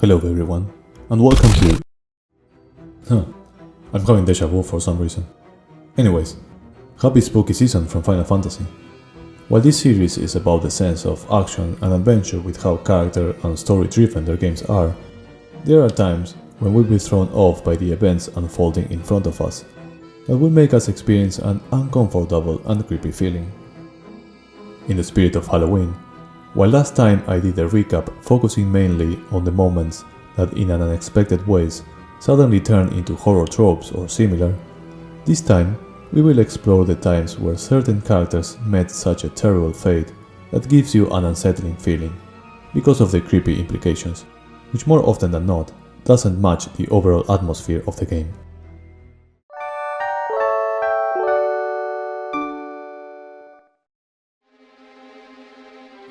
Hello everyone, and welcome to... I'm having deja vu for some reason. Anyways, happy spooky season from Final Fantasy. While this series is about the sense of action and adventure with how character and story driven their games are, there are times when we'll be thrown off by the events unfolding in front of us that will make us experience an uncomfortable and creepy feeling. In the spirit of Halloween, while last time I did a recap focusing mainly on the moments that in an unexpected ways suddenly turn into horror tropes or similar, this time we will explore the times where certain characters met such a terrible fate that gives you an unsettling feeling, because of the creepy implications, which more often than not doesn't match the overall atmosphere of the game.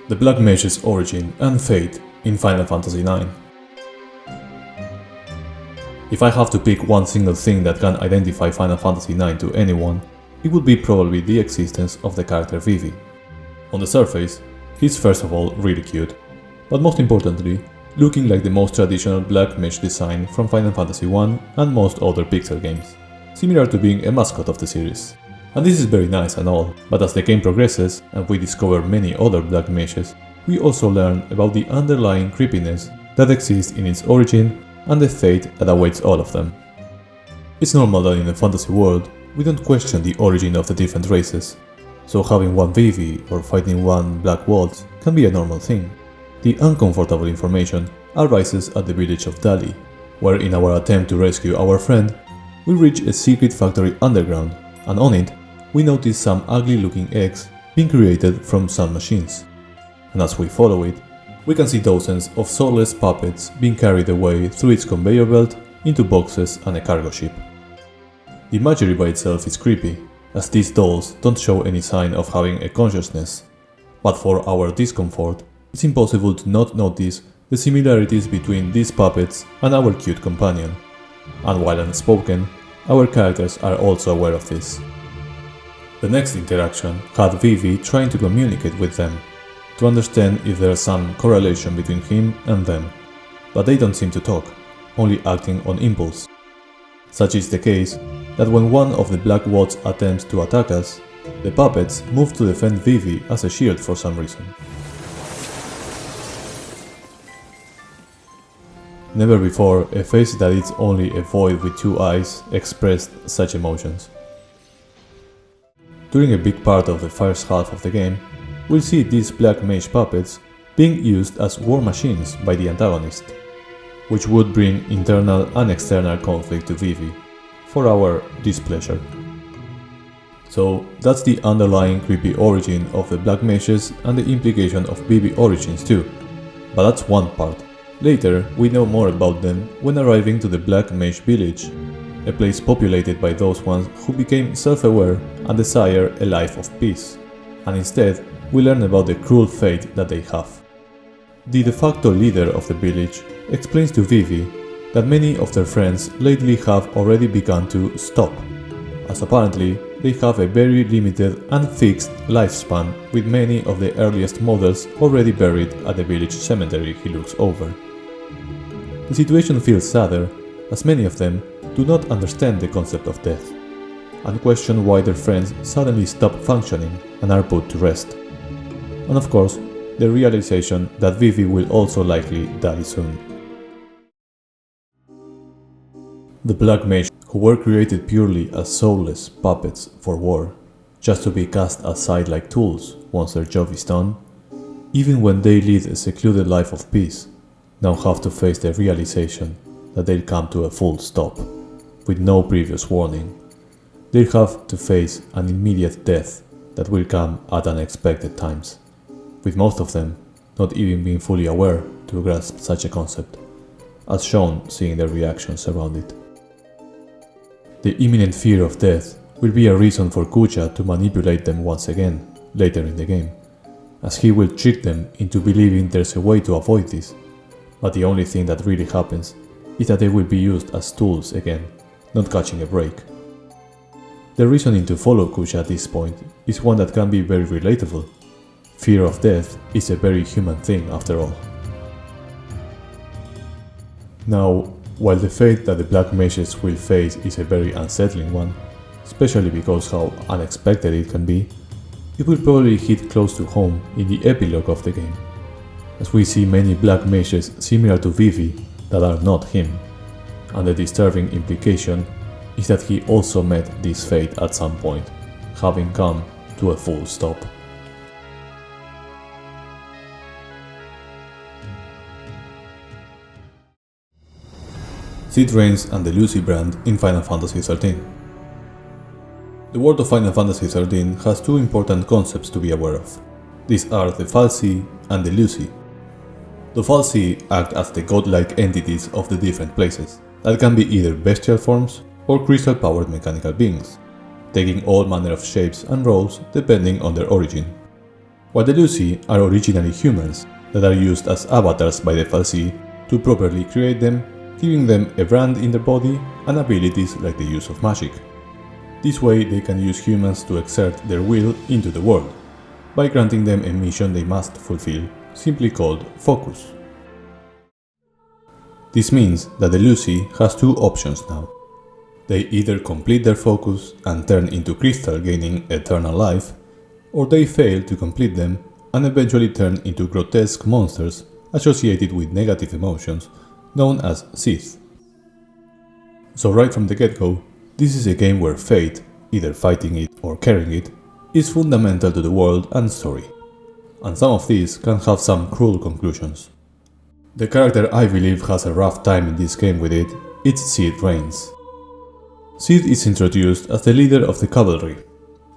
The Black Mage's origin and fate in Final Fantasy IX. If I have to pick one single thing that can identify Final Fantasy IX to anyone, it would be probably the existence of the character Vivi. On the surface, he's first of all really cute, but most importantly, looking like the most traditional Black Mage design from Final Fantasy I and most other Pixel games, similar to being a mascot of the series. And this is very nice and all, but as the game progresses and we discover many other Black Mages, we also learn about the underlying creepiness that exists in its origin and the fate that awaits all of them. It's normal that in a fantasy world, we don't question the origin of the different races, so having one Vivi or fighting one Black Waltz can be a normal thing. The uncomfortable information arises at the village of Dali, where in our attempt to rescue our friend, we reach a secret factory underground, and on it, we notice some ugly looking eggs being created from some machines. And as we follow it, we can see dozens of soulless puppets being carried away through its conveyor belt into boxes and a cargo ship. The imagery by itself is creepy, as these dolls don't show any sign of having a consciousness, but for our discomfort, it's impossible to not notice the similarities between these puppets and our cute companion, and while unspoken, our characters are also aware of this. The next interaction had Vivi trying to communicate with them, to understand if there's some correlation between him and them, but they don't seem to talk, only acting on impulse. Such is the case that when one of the Black Waltz attempts to attack us, the puppets move to defend Vivi as a shield for some reason. Never before a face that is only a void with two eyes expressed such emotions. During a big part of the first half of the game, we'll see these Black Mage puppets being used as war machines by the antagonist, which would bring internal and external conflict to Vivi, for our displeasure. So that's the underlying creepy origin of the Black Mages and the implication of Vivi origins too, but that's one part. Later, we know more about them when arriving to the Black Mage village, a place populated by those ones who became self-aware and desire a life of peace, and instead we learn about the cruel fate that they have. The de facto leader of the village explains to Vivi that many of their friends lately have already begun to stop, as apparently they have a very limited and fixed lifespan, with many of the earliest models already buried at the village cemetery he looks over. The situation feels sadder, as many of them do not understand the concept of death, and question why their friends suddenly stop functioning and are put to rest. And of course, the realization that Vivi will also likely die soon. The Black Mage, who were created purely as soulless puppets for war, just to be cast aside like tools once their job is done, even when they lead a secluded life of peace, now have to face the realization that they'll come to a full stop, with no previous warning. They'll have to face an immediate death that will come at unexpected times, with most of them not even being fully aware to grasp such a concept, as shown seeing their reactions around it. The imminent fear of death will be a reason for Kucha to manipulate them once again, later in the game, as he will trick them into believing there's a way to avoid this, but the only thing that really happens is that they will be used as tools again, not catching a break. The reasoning to follow Kucha at this point is one that can be very relatable. Fear of death is a very human thing after all. Now, while the fate that the Black Mages will face is a very unsettling one, especially because how unexpected it can be, it will probably hit close to home in the epilogue of the game, as we see many Black Mages similar to Vivi that are not him, and the disturbing implication is that he also met this fate at some point, having come to a full stop. Cid reigns and the Lucy brand in Final Fantasy XIII. The world of Final Fantasy XIII has two important concepts to be aware of. These are the fal'Cie and the Lucy. The fal'Cie act as the godlike entities of the different places, that can be either bestial forms or crystal-powered mechanical beings, taking all manner of shapes and roles depending on their origin. While the Lucy are originally humans that are used as avatars by the fal'Cie to properly create them, giving them a brand in their body and abilities like the use of magic. This way they can use humans to exert their will into the world, by granting them a mission they must fulfill, simply called Focus. This means that the Lucy has two options now. They either complete their focus and turn into crystal gaining eternal life, or they fail to complete them and eventually turn into grotesque monsters associated with negative emotions known as Sith. So right from the get-go, this is a game where fate, either fighting it or carrying it, is fundamental to the world and story, and some of these can have some cruel conclusions. The character I believe has a rough time in this game with it, it's Cid Reigns. Cid is introduced as the leader of the Cavalry,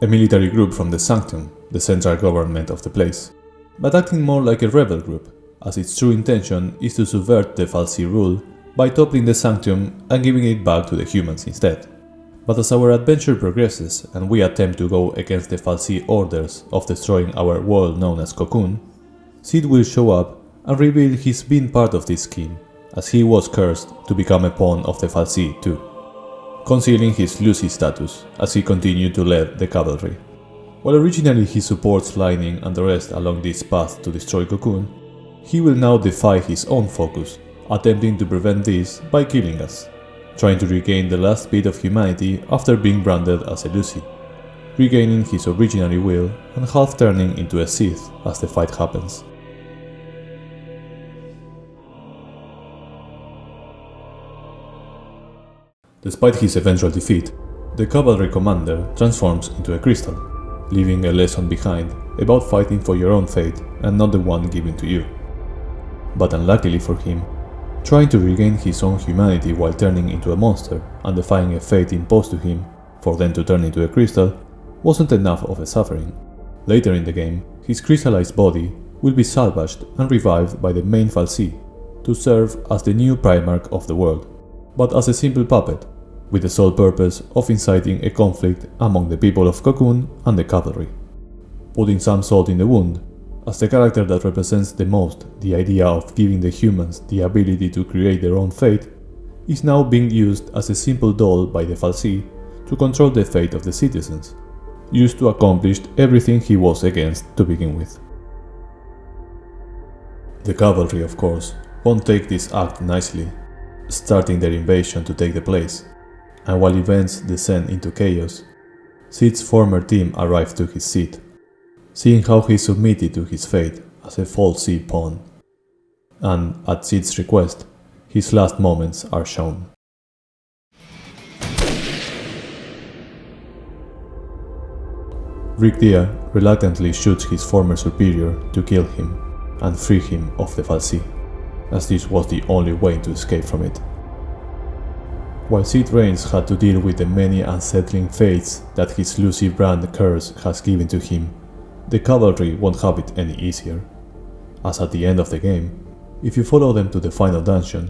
a military group from the Sanctum, the central government of the place, but acting more like a rebel group, as its true intention is to subvert the fal'Cie rule by toppling the Sanctum and giving it back to the humans instead. But as our adventure progresses and we attempt to go against the fal'Cie orders of destroying our world known as Cocoon, Cid will show up and reveal he's been part of this scheme, as he was cursed to become a pawn of the fal'Cie too, concealing his Lucy status as he continued to lead the cavalry. While originally he supports Lightning and the rest along this path to destroy Cocoon, he will now defy his own focus, attempting to prevent this by killing us, trying to regain the last bit of humanity after being branded as a Lucy, regaining his original will and half turning into a Sith as the fight happens. Despite his eventual defeat, the cavalry commander transforms into a crystal, leaving a lesson behind about fighting for your own fate and not the one given to you. But unluckily for him, trying to regain his own humanity while turning into a monster and defying a fate imposed to him for then to turn into a crystal wasn't enough of a suffering. Later in the game, his crystallized body will be salvaged and revived by the main fal'Cie to serve as the new Primarch of the world, but as a simple puppet, with the sole purpose of inciting a conflict among the people of Cocoon and the cavalry. Putting some salt in the wound, as the character that represents the most the idea of giving the humans the ability to create their own fate, is now being used as a simple doll by the fal'Cie to control the fate of the citizens, used to accomplish everything he was against to begin with. The cavalry, of course, won't take this act nicely, starting their invasion to take the place, and while events descend into chaos, Cid's former team arrive to his seat, seeing how he submitted to his fate as a fal'Cie pawn, and at Cid's request, his last moments are shown. Rick Dia reluctantly shoots his former superior to kill him and free him of the fal'Cie, as this was the only way to escape from it. While Cid Reigns had to deal with the many unsettling fates that his Lucy brand curse has given to him, the cavalry won't have it any easier, as at the end of the game, if you follow them to the final dungeon,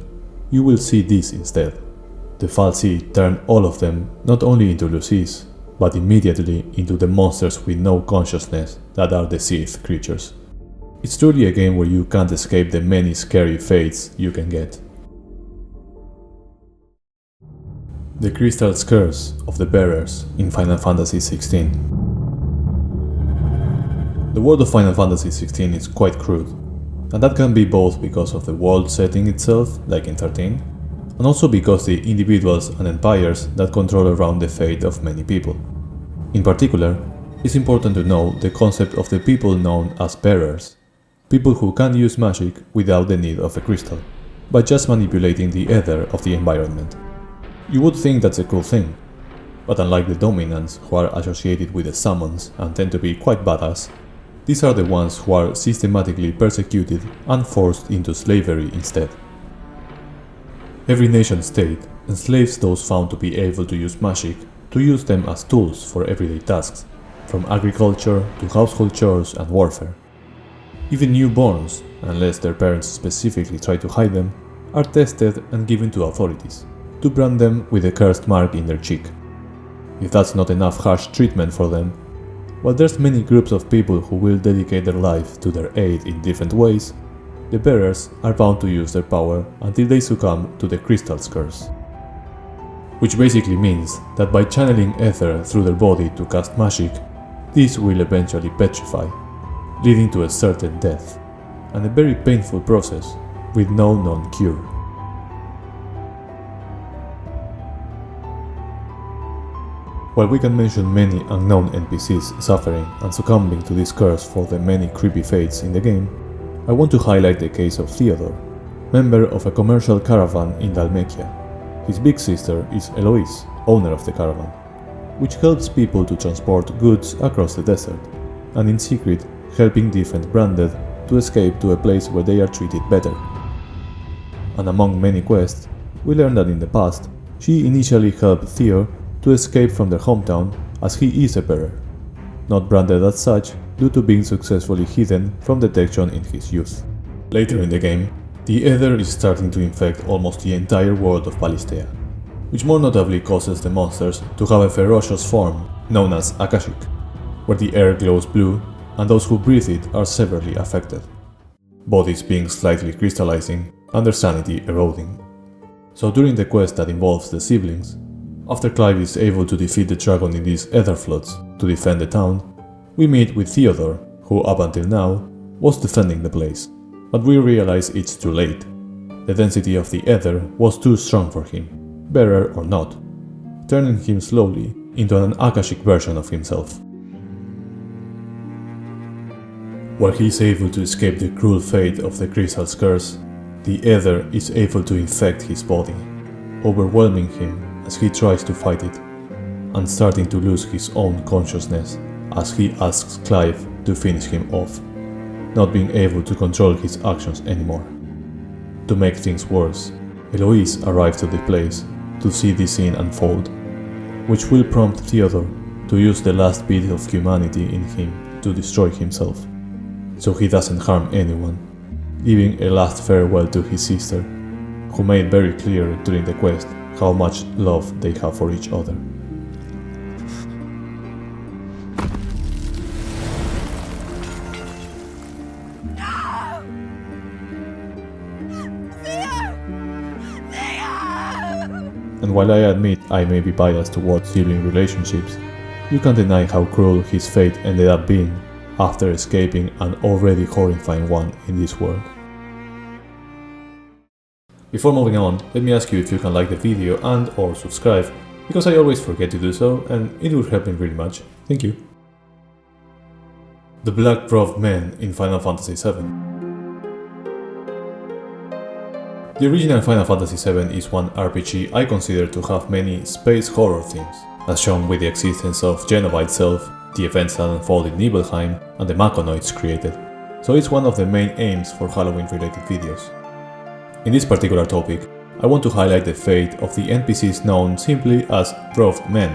you will see this instead. The fal'Cie turn all of them not only into Lucys, but immediately into the monsters with no consciousness that are the Sith creatures. It's truly a game where you can't escape the many scary fates you can get. The Crystal's Curse of the Bearers in Final Fantasy XVI. The world of Final Fantasy XVI is quite crude, and that can be both because of the world setting itself, like in 13, and also because the individuals and empires that control around the fate of many people. In particular, it's important to know the concept of the people known as bearers, people who can use magic without the need of a crystal, by just manipulating the ether of the environment. You would think that's a cool thing, but unlike the dominants who are associated with the summons and tend to be quite badass, these are the ones who are systematically persecuted and forced into slavery instead. Every nation-state enslaves those found to be able to use magic to use them as tools for everyday tasks, from agriculture to household chores and warfare. Even newborns, unless their parents specifically try to hide them, are tested and given to authorities, to brand them with a cursed mark in their cheek. If that's not enough harsh treatment for them, while there's many groups of people who will dedicate their life to their aid in different ways, the bearers are bound to use their power until they succumb to the crystal's curse. Which basically means that by channeling ether through their body to cast magic, these will eventually petrify, leading to a certain death, and a very painful process with no known cure. While we can mention many unknown NPCs suffering and succumbing to this curse for the many creepy fates in the game, I want to highlight the case of Theodore, member of a commercial caravan in Dhalmekia. His big sister is Eloise, owner of the caravan, which helps people to transport goods across the desert, and in secret helping different branded to escape to a place where they are treated better. And among many quests, we learn that in the past, she initially helped Theo to escape from their hometown as he is a bearer, not branded as such due to being successfully hidden from detection in his youth. Later in the game, the ether is starting to infect almost the entire world of Palistea, which more notably causes the monsters to have a ferocious form known as Akashic, where the air glows blue and those who breathe it are severely affected, bodies being slightly crystallizing and their sanity eroding. So during the quest that involves the siblings, after Clive is able to defeat the dragon in these ether floods to defend the town, we meet with Theodore, who up until now was defending the place, but we realize it's too late. The density of the ether was too strong for him, bearer or not, turning him slowly into an Akashic version of himself. While he is able to escape the cruel fate of the crystal's curse, the ether is able to infect his body, overwhelming him as he tries to fight it, and starting to lose his own consciousness as he asks Clive to finish him off, not being able to control his actions anymore. To make things worse, Eloise arrives to the place to see this scene unfold, which will prompt Theodore to use the last bit of humanity in him to destroy himself, so he doesn't harm anyone, giving a last farewell to his sister, who made very clear during the quest how much love they have for each other. And while I admit I may be biased towards sibling relationships, you can't deny how cruel his fate ended up being after escaping an already horrifying one in this world. Before moving on, let me ask you if you can like the video and or subscribe, because I always forget to do so and it would help me really much. Thank you. The Black-Robed Men in Final Fantasy VII. The original Final Fantasy VII is one RPG I consider to have many space horror themes, as shown with the existence of Jenova itself, the events that unfolded in Nibelheim, and the Maconoids created, so it's one of the main aims for Halloween-related videos. In this particular topic, I want to highlight the fate of the NPCs known simply as Robed Men,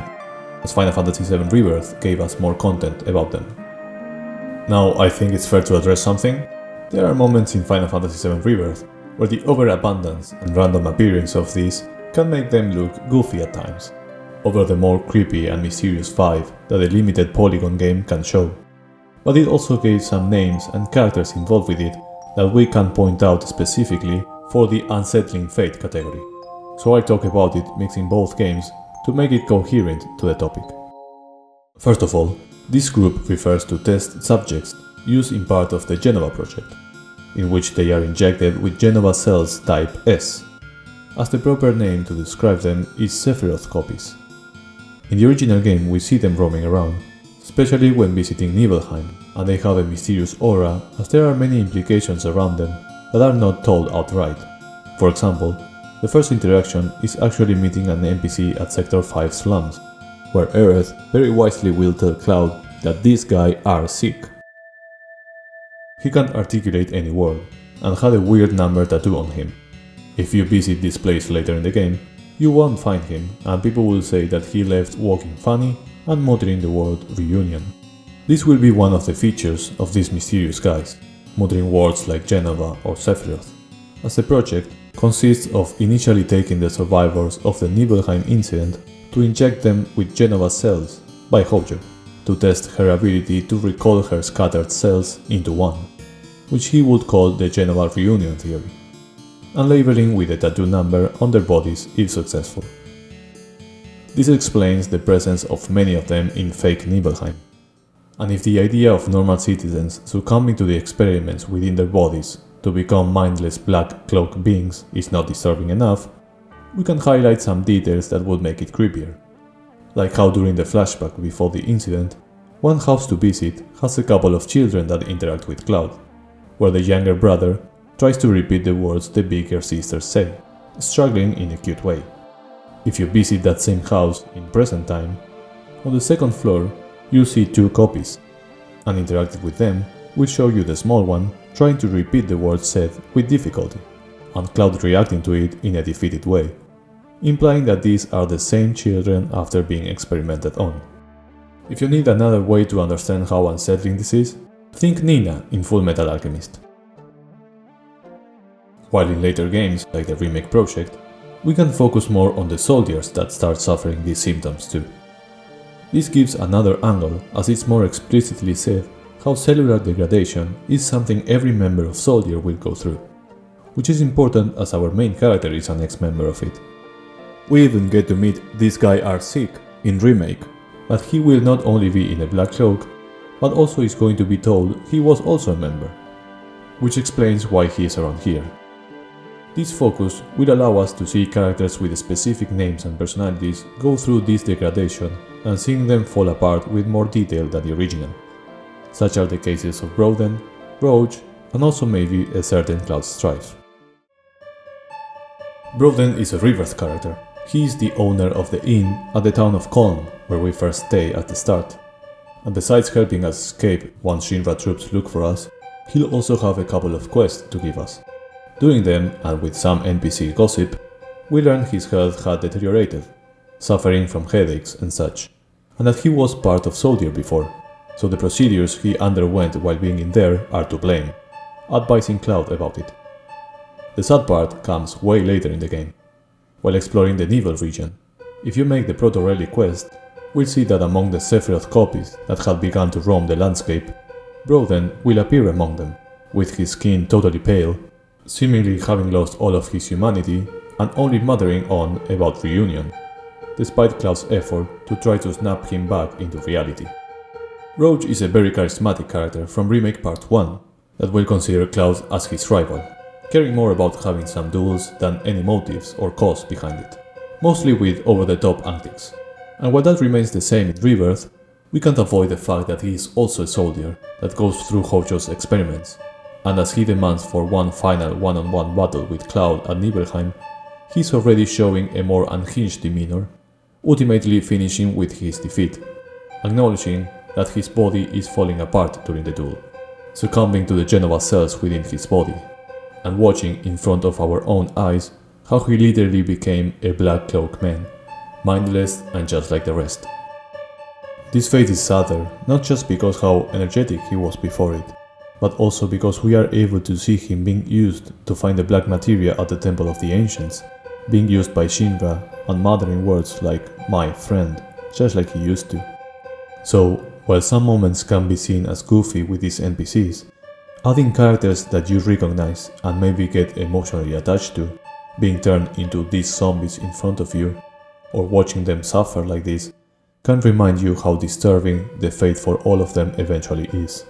as Final Fantasy VII Rebirth gave us more content about them. Now, I think it's fair to address something. There are moments in Final Fantasy VII Rebirth where the overabundance and random appearance of these can make them look goofy at times, over the more creepy and mysterious vibe that a limited polygon game can show. But it also gave some names and characters involved with it that we can point out specifically for the Unsettling Fate category, so I talk about it mixing both games to make it coherent to the topic. First of all, this group refers to test subjects used in part of the Jenova project, in which they are injected with Genova cells type S, as the proper name to describe them is Sephiroth copies. In the original game we see them roaming around, especially when visiting Nibelheim, and they have a mysterious aura as there are many implications around them that are not told outright. For example, the first interaction is actually meeting an NPC at Sector 5 slums, where Aerith very wisely will tell Cloud that this guy are sick. He can't articulate any word, and had a weird number tattoo on him. If you visit this place later in the game, you won't find him, and people will say that he left walking funny and muttering the word reunion. This will be one of the features of these mysterious guys, muttering words like Genova or Sephiroth, as the project consists of initially taking the survivors of the Nibelheim incident to inject them with Genova cells by Hojo, to test her ability to recall her scattered cells into one, which he would call the Genova reunion theory, and labeling with a tattoo number on their bodies if successful. This explains the presence of many of them in fake Nibelheim. And if the idea of normal citizens succumbing to the experiments within their bodies to become mindless black cloak beings is not disturbing enough, we can highlight some details that would make it creepier. Like how during the flashback before the incident, one house to visit has a couple of children that interact with Cloud, where the younger brother tries to repeat the words the bigger sisters say, struggling in a cute way. If you visit that same house in present time, on the second floor you'll see two copies, and interacting with them will show you the small one trying to repeat the words said with difficulty, and Cloud reacting to it in a defeated way, implying that these are the same children after being experimented on. If you need another way to understand how unsettling this is, think Nina in Fullmetal Alchemist. While in later games, like the Remake Project, we can focus more on the soldiers that start suffering these symptoms too. This gives another angle, as it's more explicitly said how cellular degradation is something every member of Soldier will go through, which is important as our main character is an ex-member of it. We even get to meet this guy Arsic in Remake, but he will not only be in a black cloak, but also is going to be told he was also a member, which explains why he is around here. This focus will allow us to see characters with specific names and personalities go through this degradation and seeing them fall apart with more detail than the original. Such are the cases of Broden, Roach, and also maybe a certain Cloud Strife. Broden is a Rebirth character. He is the owner of the inn at the town of Kolm, where we first stay at the start. And besides helping us escape once Shinra troops look for us, he'll also have a couple of quests to give us. Doing them, and with some NPC gossip, we learn his health had deteriorated, suffering from headaches and such, and that he was part of Soldier before, so the procedures he underwent while being in there are to blame, advising Cloud about it. The sad part comes way later in the game. While exploring the Nibel region, if you make the Proto-Relic quest, we'll see that among the Sephiroth copies that had begun to roam the landscape, Broden will appear among them, with his skin totally pale, seemingly having lost all of his humanity and only muttering on about reunion, despite Cloud's effort to try to snap him back into reality. Roach is a very charismatic character from Remake Part 1 that will consider Cloud as his rival, caring more about having some duels than any motives or cause behind it, mostly with over-the-top antics. And while that remains the same in Rebirth, we can't avoid the fact that he is also a soldier that goes through Hojo's experiments, and as he demands for one final one-on-one battle with Cloud at Nibelheim, he's already showing a more unhinged demeanor, ultimately finishing with his defeat, acknowledging that his body is falling apart during the duel, succumbing to the Genova cells within his body, and watching in front of our own eyes how he literally became a Black Cloak man, mindless and just like the rest. This fate is sadder, not just because how energetic he was before it, but also because we are able to see him being used to find the black materia at the Temple of the Ancients, being used by Shinra and muttering words like "my friend," just like he used to. So, while some moments can be seen as goofy with these NPCs, adding characters that you recognize and maybe get emotionally attached to, being turned into these zombies in front of you, or watching them suffer like this, can remind you how disturbing the fate for all of them eventually is.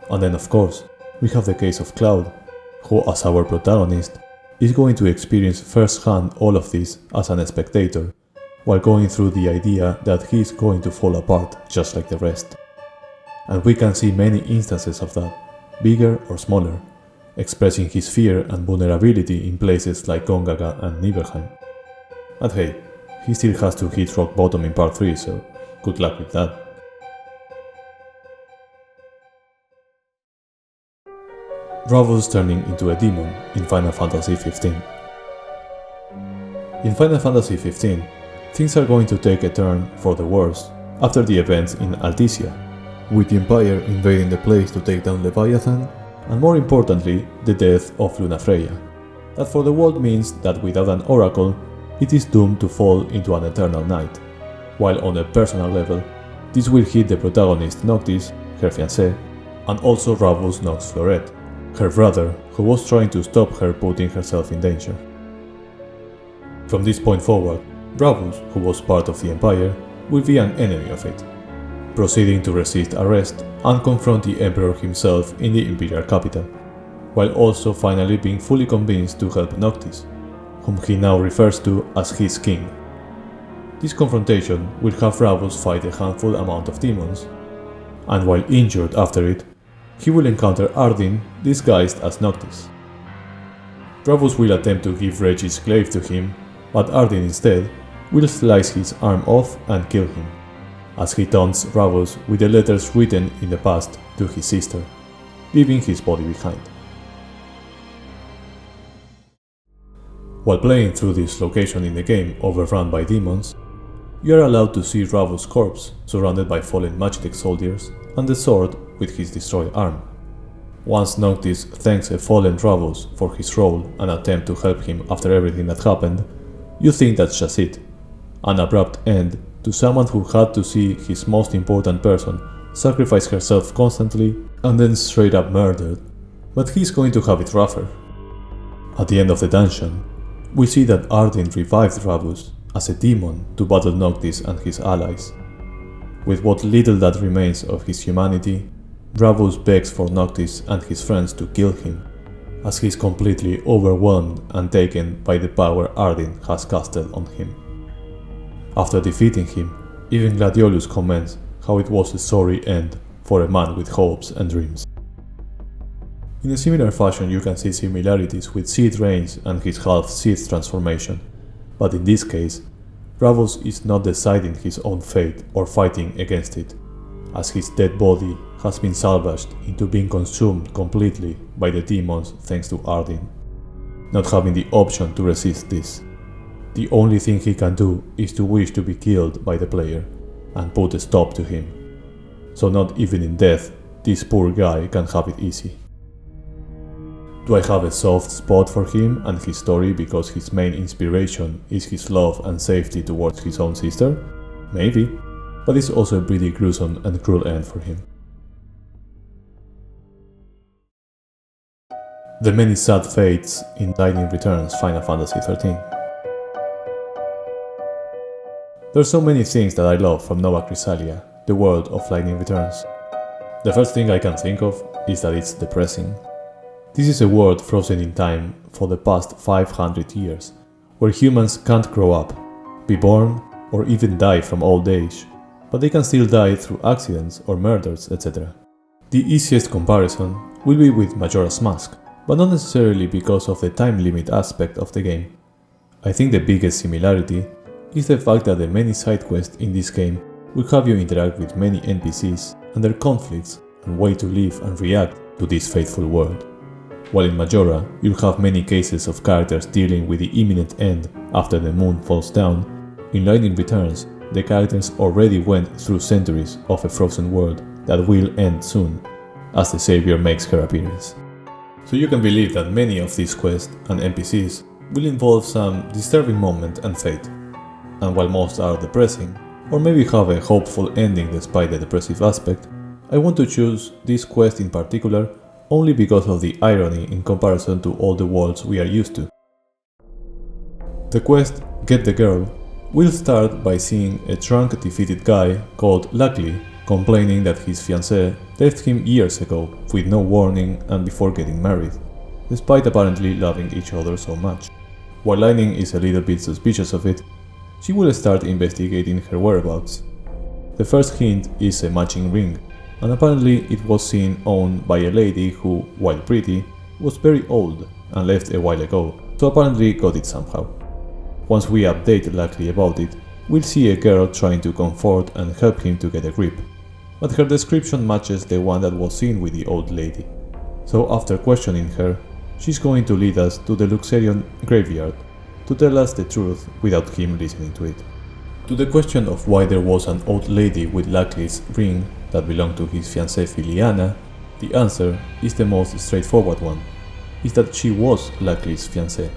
And then of course, we have the case of Cloud, who as our protagonist is going to experience firsthand all of this as an spectator, while going through the idea that he is going to fall apart just like the rest. And we can see many instances of that, bigger or smaller, expressing his fear and vulnerability in places like Gongaga and Nibelheim. And hey, he still has to hit rock bottom in part 3, so good luck with that. Ravos turning into a demon in Final Fantasy XV. In Final Fantasy XV, things are going to take a turn for the worse after the events in Altissia, with the Empire invading the place to take down Leviathan, and more importantly, the death of Lunafreya. That for the world means that without an oracle, it is doomed to fall into an eternal night, while on a personal level, this will hit the protagonist Noctis, her fiancé, and also Ravos Nox Fleuret, her brother, who was trying to stop her putting herself in danger. From this point forward, Ravos, who was part of the Empire, will be an enemy of it, proceeding to resist arrest and confront the Emperor himself in the Imperial capital, while also finally being fully convinced to help Noctis, whom he now refers to as his king. This confrontation will have Ravos fight a handful amount of demons, and while injured after it, he will encounter Ardyn disguised as Noctis. Ravos will attempt to give Regi's glaive to him, but Ardyn instead will slice his arm off and kill him, as he taunts Ravos with the letters written in the past to his sister, leaving his body behind. While playing through this location in the game overrun by demons, you are allowed to see Ravos' corpse surrounded by fallen Magitech soldiers and the sword with his destroyed arm. Once Noctis thanks a fallen Ravos for his role and attempt to help him after everything that happened, you think that's just it, an abrupt end to someone who had to see his most important person sacrifice herself constantly and then straight up murdered, but he's going to have it rougher. At the end of the dungeon, we see that Ardyn revived Ravos as a demon to battle Noctis and his allies. With what little that remains of his humanity, Ravos begs for Noctis and his friends to kill him, as he is completely overwhelmed and taken by the power Ardyn has casted on him. After defeating him, even Gladiolus comments how it was a sorry end for a man with hopes and dreams. In a similar fashion, you can see similarities with Cid Reigns and his half-Sith transformation, but in this case, Ravos is not deciding his own fate or fighting against it, as his dead body has been salvaged into being consumed completely by the demons thanks to Ardyn, not having the option to resist this. The only thing he can do is to wish to be killed by the player and put a stop to him. So not even in death, this poor guy can have it easy. Do I have a soft spot for him and his story because his main inspiration is his love and safety towards his own sister? Maybe, but it's also a pretty gruesome and cruel end for him. The many sad fates in Lightning Returns Final Fantasy XIII. There's so many things that I love from Nova Chrysalia, the world of Lightning Returns. The first thing I can think of is that it's depressing. This is a world frozen in time for the past 500 years, where humans can't grow up, be born, or even die from old age, but they can still die through accidents or murders, etc. The easiest comparison will be with Majora's Mask, but not necessarily because of the time limit aspect of the game. I think the biggest similarity is the fact that the many side quests in this game will have you interact with many NPCs and their conflicts and way to live and react to this fateful world. While in Majora, you'll have many cases of characters dealing with the imminent end after the moon falls down, in Lightning Returns, the characters already went through centuries of a frozen world that will end soon, as the Savior makes her appearance. So you can believe that many of these quests and NPCs will involve some disturbing moment and fate. And while most are depressing, or maybe have a hopeful ending despite the depressive aspect, I want to choose this quest in particular only because of the irony in comparison to all the worlds we are used to. The quest, Get the Girl, will start by seeing a drunk defeated guy called Luckily complaining that his fiancée left him years ago with no warning and before getting married, despite apparently loving each other so much. While Lightning is a little bit suspicious of it, she will start investigating her whereabouts. The first hint is a matching ring, and apparently it was seen owned by a lady who, while pretty, was very old and left a while ago, so apparently got it somehow. Once we update Luckily about it, we'll see a girl trying to comfort and help him to get a grip, but her description matches the one that was seen with the old lady. So after questioning her, she's going to lead us to the Luxerion graveyard to tell us the truth without him listening to it. To the question of why there was an old lady with Luckley's ring that belonged to his fiancée Filiana, the answer is the most straightforward one, is that she was Luckley's fiancée,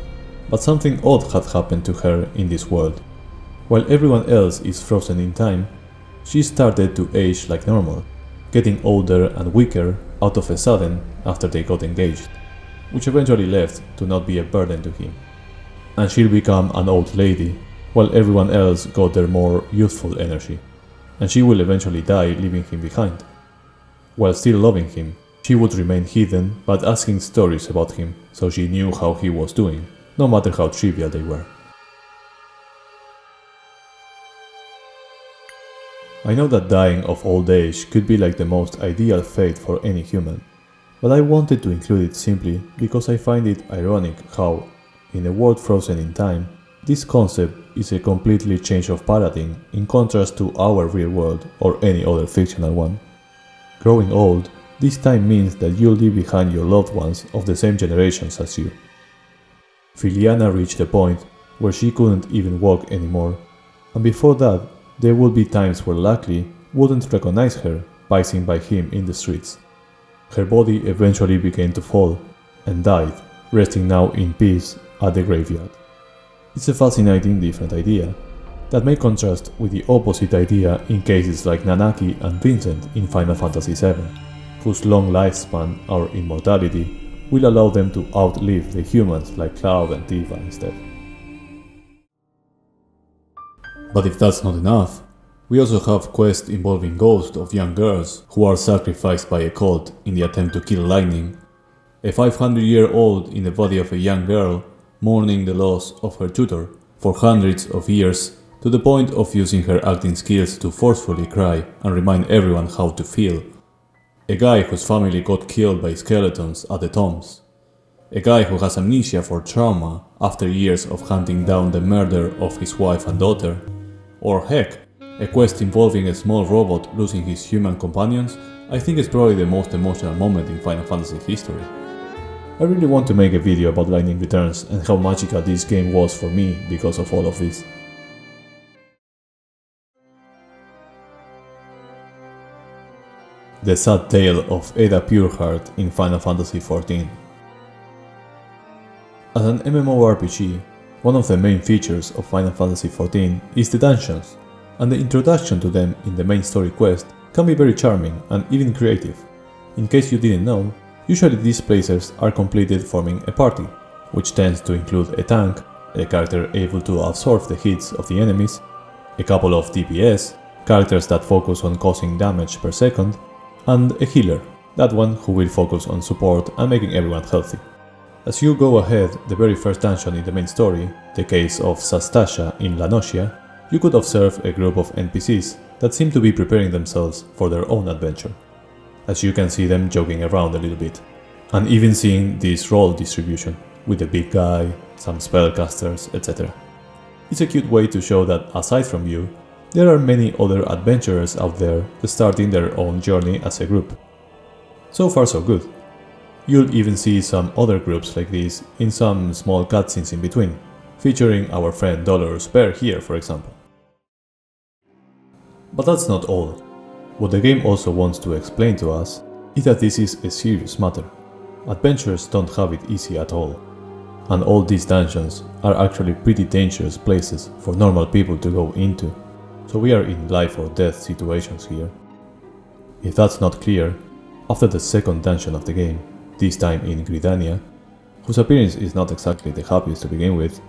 but something odd had happened to her in this world. While everyone else is frozen in time, she started to age like normal, getting older and weaker out of a sudden after they got engaged, which eventually left to not be a burden to him. And she'll become an old lady, while everyone else got their more youthful energy, and she will eventually die leaving him behind. While still loving him, she would remain hidden but asking stories about him so she knew how he was doing, no matter how trivial they were. I know that dying of old age could be like the most ideal fate for any human, but I wanted to include it simply because I find it ironic how, in a world frozen in time, this concept is a completely change of paradigm in contrast to our real world or any other fictional one. Growing old, this time means that you'll leave behind your loved ones of the same generations as you. Filiana reached a point where she couldn't even walk anymore, and before that, there would be times where Luckley wouldn't recognize her passing by him in the streets. Her body eventually began to fall and died, resting now in peace at the graveyard. It's a fascinating different idea that may contrast with the opposite idea in cases like Nanaki and Vincent in Final Fantasy VII, whose long lifespan or immortality will allow them to outlive the humans like Cloud and Tifa instead. But if that's not enough, we also have quests involving ghosts of young girls who are sacrificed by a cult in the attempt to kill Lightning, a 500-year-old in the body of a young girl mourning the loss of her tutor for hundreds of years to the point of using her acting skills to forcefully cry and remind everyone how to feel, a guy whose family got killed by skeletons at the tombs, a guy who has amnesia for trauma after years of hunting down the murder of his wife and daughter, or heck, a quest involving a small robot losing his human companions. I think is probably the most emotional moment in Final Fantasy history. I really want to make a video about Lightning Returns and how magical this game was for me because of all of this. The sad tale of Ada Pureheart in Final Fantasy XIV. As an MMORPG, one of the main features of Final Fantasy XIV is the dungeons, and the introduction to them in the main story quest can be very charming and even creative. In case you didn't know, usually these places are completed forming a party, which tends to include a tank, a character able to absorb the hits of the enemies, a couple of DPS, characters that focus on causing damage per second, and a healer, that one who will focus on support and making everyone healthy. As you go ahead, the very first dungeon in the main story, the case of Sastasha in La Nocia, you could observe a group of NPCs that seem to be preparing themselves for their own adventure, as you can see them joking around a little bit, and even seeing this role distribution, with the big guy, some spellcasters, etc. It's a cute way to show that aside from you, there are many other adventurers out there starting their own journey as a group. So far so good. You'll even see some other groups like this in some small cutscenes in between, featuring our friend Dolorous Bear here for example. But that's not all. What the game also wants to explain to us is that this is a serious matter. Adventurers don't have it easy at all, and all these dungeons are actually pretty dangerous places for normal people to go into, so we are in life or death situations here. If that's not clear, after the second dungeon of the game, this time in Gridania, whose appearance is not exactly the happiest to begin with,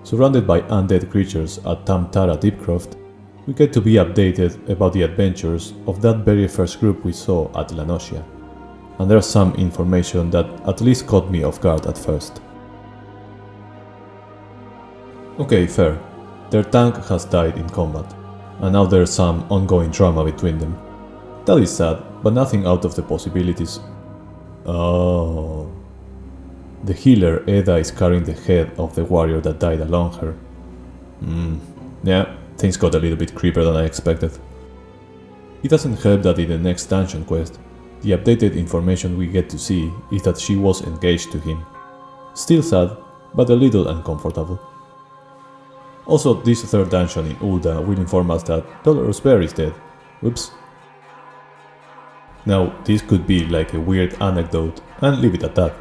surrounded by undead creatures at Tamtara Deepcroft, we get to be updated about the adventures of that very first group we saw at La Nocia, and there's some information that at least caught me off guard at first. Okay, fair, their tank has died in combat, and now there's some ongoing drama between them. That is sad, but nothing out of the possibilities. Oh. The healer Eda is carrying the head of the warrior that died along her. Yeah, things got a little bit creepier than I expected. It doesn't help that in the next dungeon quest, the updated information we get to see is that she was engaged to him. Still sad, but a little uncomfortable. Also, this third dungeon in Ul'dah will inform us that Dolorous Bear is dead. Whoops. Now, this could be like a weird anecdote and leave it at that,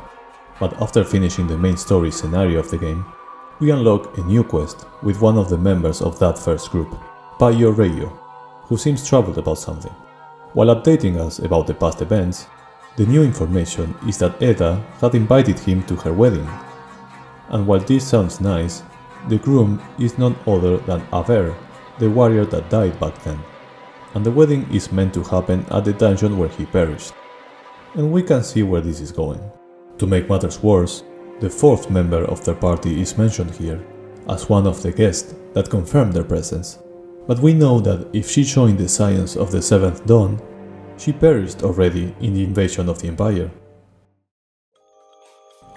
but after finishing the main story scenario of the game, we unlock a new quest with one of the members of that first group, Payo Reyo, who seems troubled about something. While updating us about the past events, the new information is that Eda had invited him to her wedding. And while this sounds nice, the groom is none other than Aver, the warrior that died back then, and the wedding is meant to happen at the dungeon where he perished. And we can see where this is going. To make matters worse, the fourth member of their party is mentioned here, as one of the guests that confirmed their presence. But we know that if she joined the Scions of the Seventh Dawn, she perished already in the invasion of the Empire.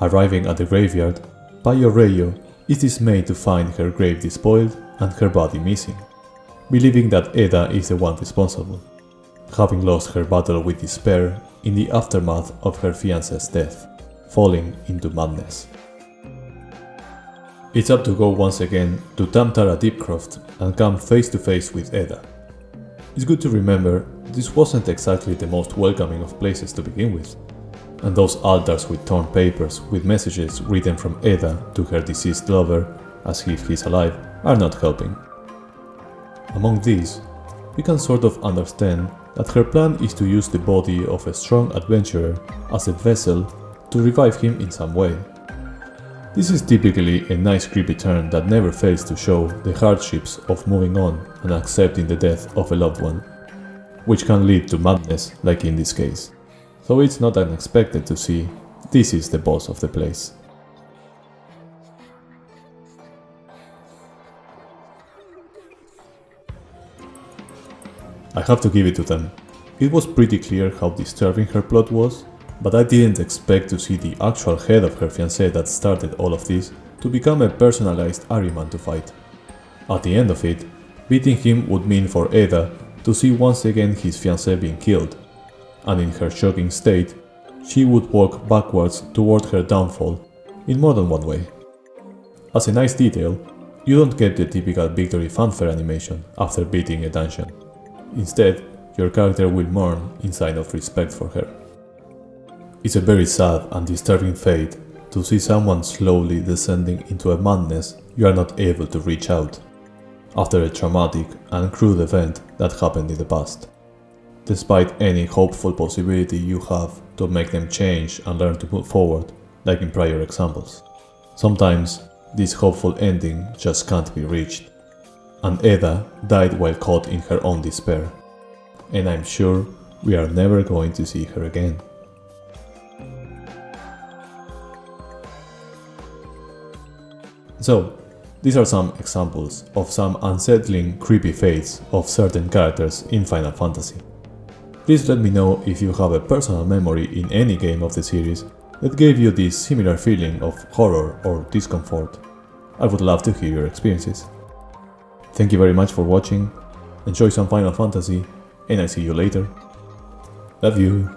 Arriving at the graveyard, Payo Reyo is dismayed to find her grave despoiled and her body missing, believing that Eda is the one responsible, having lost her battle with despair in the aftermath of her fiancé's death, falling into madness. It's up to go once again to Tam Tara Deepcroft and come face to face with Eda. It's good to remember this wasn't exactly the most welcoming of places to begin with, and those altars with torn papers with messages written from Eda to her deceased lover, as if he's alive, are not helping. Among these, we can sort of understand that her plan is to use the body of a strong adventurer as a vessel to revive him in some way. This is typically a nice creepy turn that never fails to show the hardships of moving on and accepting the death of a loved one, which can lead to madness like in this case. So it's not unexpected to see this is the boss of the place. I have to give it to them. It was pretty clear how disturbing her plot was, but I didn't expect to see the actual head of her fiancé that started all of this to become a personalized Ahriman to fight. At the end of it, beating him would mean for Eda to see once again his fiancé being killed, and in her shocking state, she would walk backwards toward her downfall in more than one way. As a nice detail, you don't get the typical victory fanfare animation after beating a dungeon. Instead, your character will mourn in sign of respect for her. It's a very sad and disturbing fate to see someone slowly descending into a madness you are not able to reach out, after a traumatic and cruel event that happened in the past, despite any hopeful possibility you have to make them change and learn to move forward, like in prior examples. Sometimes, this hopeful ending just can't be reached, and Eda died while caught in her own despair, and I'm sure we are never going to see her again. So, these are some examples of some unsettling, creepy fates of certain characters in Final Fantasy. Please let me know if you have a personal memory in any game of the series that gave you this similar feeling of horror or discomfort. I would love to hear your experiences. Thank you very much for watching, enjoy some Final Fantasy, and I see you later. Love you!